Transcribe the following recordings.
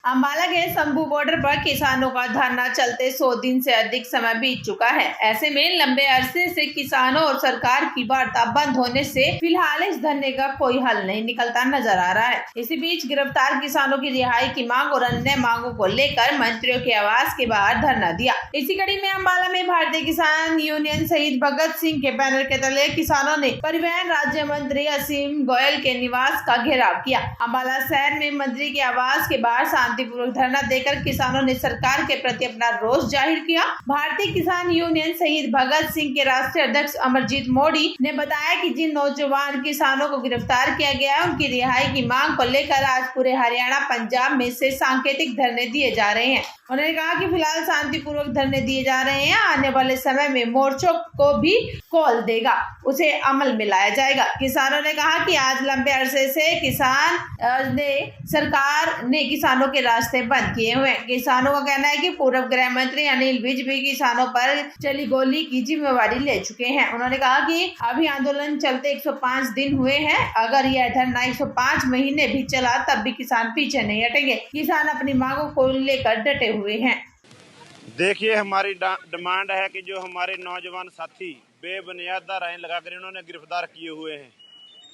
अंबाला के शंभू बॉर्डर पर किसानों का धरना चलते 100 दिन से अधिक समय बीत चुका है। ऐसे में लंबे अरसे से किसानों और सरकार की वार्ता बंद होने से फिलहाल इस धरने का कोई हल नहीं निकलता नजर आ रहा है। इसी बीच गिरफ्तार किसानों की रिहाई की मांग और अन्य मांगों को लेकर मंत्रियों के आवास के बाहर धरना दिया। इसी कड़ी में अंबाला में भारतीय किसान यूनियन शहीद भगत सिंह के बैनर के तले किसानों ने परिवहन राज्य मंत्री असीम गोयल के निवास का घेराव किया। अंबाला शहर में मंत्री के आवास के बाहर शांतिपूर्वक धरना देकर किसानों ने सरकार के प्रति अपना रोष जाहिर किया। भारतीय किसान यूनियन शहीद भगत सिंह के राष्ट्रीय अध्यक्ष अमरजीत मोदी ने बताया कि जिन नौजवान किसानों को गिरफ्तार किया गया है उनकी रिहाई की मांग को लेकर आज पूरे हरियाणा पंजाब में से सांकेतिक धरने दिए जा रहे हैं। उन्होंने कहा कि फिलहाल शांतिपूर्वक धरने दिए जा रहे हैं, आने वाले समय में मोर्चों को भी कॉल देगा, उसे अमल में लाया जाएगा। किसानों ने कहा कि आज लंबे अरसे से सरकार ने किसानों के रास्ते बंद किए हुए हैं। किसानों का कहना है कि पूर्व गृह मंत्री अनिल विज भी किसानों पर चली गोली की जिम्मेवारी ले चुके हैं। उन्होंने कहा कि अभी आंदोलन चलते 105 दिन हुए हैं, अगर यह धरना 105 महीने भी चला तब भी किसान पीछे नहीं हटेंगे। किसान अपनी मांगों को लेकर डटे हुए हैं। देखिए, हमारी डिमांड है कि जो हमारे नौजवान साथी बेबुनियाद राहें लगाकर इन्होंने गिरफ्तार किए हुए हैं,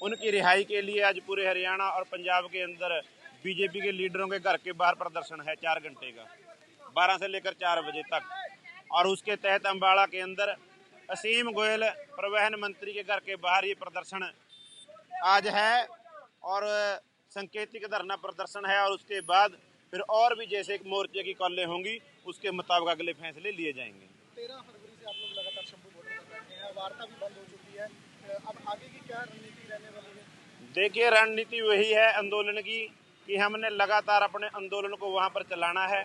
उनकी रिहाई के लिए आज पूरे हरियाणा और पंजाब के अंदर बीजेपी के लीडरों के घर के बाहर प्रदर्शन है 4 घंटे का, 12 से लेकर 4 बजे तक। और उसके तहत अंबाला के अंदर असीम गोयल परिवहन मंत्री के घर के बाहर ये प्रदर्शन आज है और संकेतिक धरना प्रदर्शन है। और उसके बाद फिर और भी जैसे मोर्चे की कॉलें होंगी उसके मुताबिक अगले फैसले लिए जाएंगे। 13 फरवरी से आप लोग लगातार शंभू बॉर्डर पर बैठे हैं, वार्ता भी बंद हो चुकी है, अब आगे की क्या रणनीति रहने वाली है? देखिए, रणनीति वही है आंदोलन की कि हमने लगातार अपने आंदोलन को वहां पर चलाना है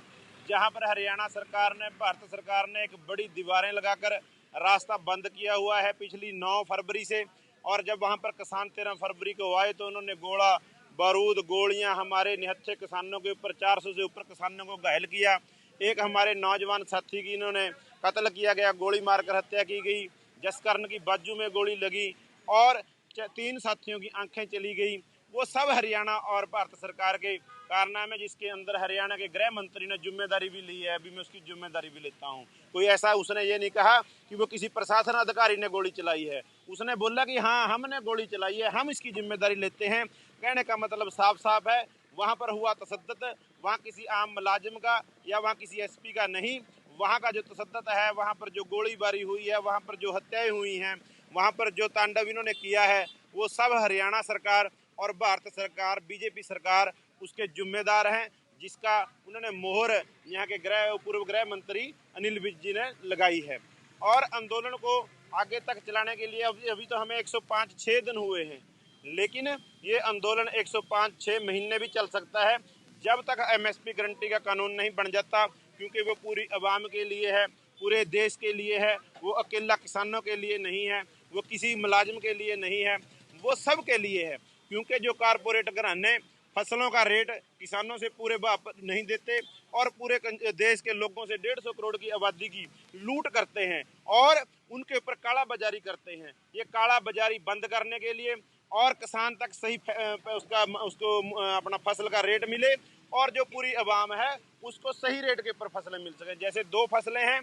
जहां पर हरियाणा सरकार ने, भारत सरकार ने एक बड़ी दीवारें लगाकर रास्ता बंद किया हुआ है पिछली 9 फरवरी से। और जब वहां पर किसान 13 फरवरी को आए तो उन्होंने गोला बारूद गोलियां हमारे निहत्थे किसानों के ऊपर, 400 से ऊपर किसानों को घायल किया। एक हमारे नौजवान साथी की इन्होंने कत्ल किया गया, गोली मारकर हत्या की गई। जसकरण की बाजू में गोली लगी और 3 साथियों की आंखें चली गई। वो सब हरियाणा और भारत सरकार के कारनामे, जिसके अंदर हरियाणा के गृह मंत्री ने जिम्मेदारी भी ली है। अभी मैं उसकी जिम्मेदारी भी लेता हूँ। कोई ऐसा उसने ये नहीं कहा कि वो किसी प्रशासन अधिकारी ने गोली चलाई है। उसने बोला कि हाँ, हमने गोली चलाई है, हम इसकी जिम्मेदारी लेते हैं। कहने का मतलब साफ साफ है, वहाँ पर हुआ तशद्दुद वहाँ किसी आम मुलाजिम का या वहाँ किसी एसपी का नहीं। वहाँ का जो तशद्दुद है, वहाँ पर जो गोलीबारी हुई है, वहाँ पर जो हत्याएं हुई हैं, वहाँ पर जो तांडव इन्होंने किया है, वो सब हरियाणा सरकार और भारत सरकार, बीजेपी सरकार उसके जिम्मेदार हैं, जिसका उन्होंने मोहर यहाँ के पूर्व गृह मंत्री अनिल विज जी ने लगाई है। और आंदोलन को आगे तक चलाने के लिए अभी तो हमें 105-6 दिन हुए हैं, लेकिन ये आंदोलन 105-6 महीने भी चल सकता है जब तक एमएसपी गारंटी का कानून नहीं बन जाता, क्योंकि वो पूरी आवाम के लिए है, पूरे देश के लिए है। वो अकेला किसानों के लिए नहीं है, वो किसी मुलाजिम के लिए नहीं है, वो सब के लिए है। क्योंकि जो कारपोरेट घराने फसलों का रेट किसानों से पूरे नहीं देते और पूरे देश के लोगों से 150 करोड़ की आबादी की लूट करते हैं और उनके ऊपर काला बाजारी करते हैं। ये काला बाजारी बंद करने के लिए और किसान तक सही उसको अपना फसल का रेट मिले और जो पूरी आवाम है उसको सही रेट के ऊपर फसलें मिल सकें। जैसे 2 फसलें हैं,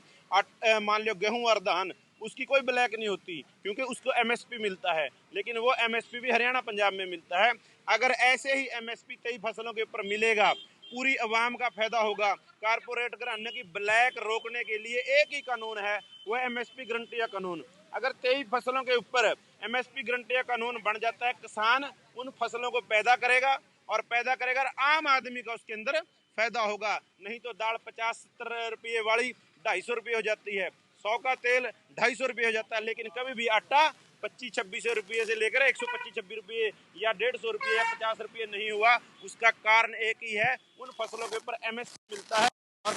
मान लो गेहूं और धान, उसकी कोई ब्लैक नहीं होती क्योंकि उसको एमएसपी मिलता है, लेकिन वो एमएसपी भी हरियाणा पंजाब में मिलता है। अगर ऐसे ही एमएसपी 23 फसलों के ऊपर मिलेगा, पूरी आवाम का फायदा होगा। कारपोरेट घराने की ब्लैक रोकने के लिए एक ही कानून है, वह एमएसपी गारंटी का कानून। अगर 23 फसलों के ऊपर एमएसपी गारंटी का कानून बन जाता है, किसान उन फसलों को पैदा करेगा और आम आदमी का उसके अंदर फायदा होगा। नहीं तो दाल 50-70 रुपये वाली 250 रुपये हो जाती है, 100 का तेल 250 रुपये हो जाता है, लेकिन कभी भी आटा 25-26 रुपये से लेकर 125-26 रुपये या 150 रुपये या 50 रुपये नहीं हुआ। उसका कारण एक ही है, उन फसलों के ऊपर एमएसपी मिलता है और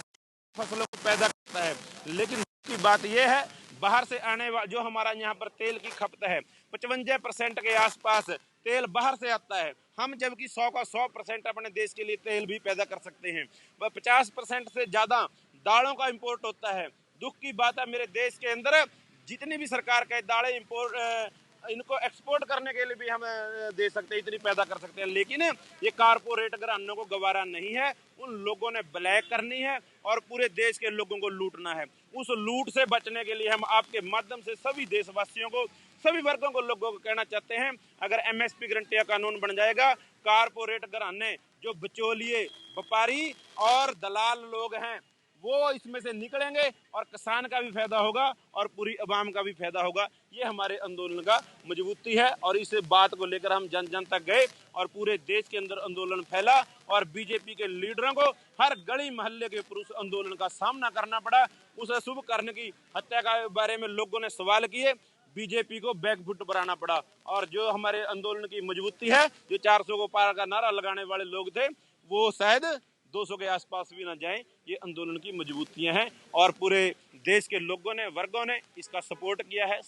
फसलों को पैदा करता है। लेकिन की बात यह है, बाहर से आने वाला जो हमारा यहाँ पर तेल की खपत है, 55% के आसपास तेल बाहर से आता है। हम जबकि 100 का 100% अपने देश के लिए तेल भी पैदा कर सकते हैं। वह 50% से ज़्यादा दालों का इम्पोर्ट होता है। दुख की बात है, मेरे देश के अंदर जितनी भी सरकार के दालें इम्पोर्ट इनको एक्सपोर्ट करने के लिए भी हम दे सकते हैं, इतनी पैदा कर सकते हैं। लेकिन ये कारपोरेट घरानों को गवारा नहीं है, उन लोगों ने ब्लैक करनी है और पूरे देश के लोगों को लूटना है। उस लूट से बचने के लिए हम आपके माध्यम से सभी देशवासियों को, सभी वर्गों को, लोगों को कहना चाहते हैं, अगर एमएसपी गारंटी कानून बन जाएगा, कारपोरेट घराने जो बिचौलिए, व्यापारी और दलाल लोग हैं, वो इसमें से निकलेंगे और किसान का भी फायदा होगा और पूरी अवाम का भी फायदा होगा। ये हमारे आंदोलन का मजबूती है और इस बात को लेकर हम जन जन तक गए और पूरे देश के अंदर आंदोलन फैला और बीजेपी के लीडरों को हर गली मोहल्ले के ऊपर उस आंदोलन का सामना करना पड़ा। उस शुभ कर्ण की हत्या के बारे में लोगों ने सवाल किए, बीजेपी को बैकफुट बनाना पड़ा। और जो हमारे आंदोलन की मजबूती है, जो 400 को पार का नारा लगाने वाले लोग थे, वो शायद 200 के आसपास भी ना जाएं। ये आंदोलन की मजबूतियां हैं और पूरे देश के लोगों ने, वर्गों ने इसका सपोर्ट किया है।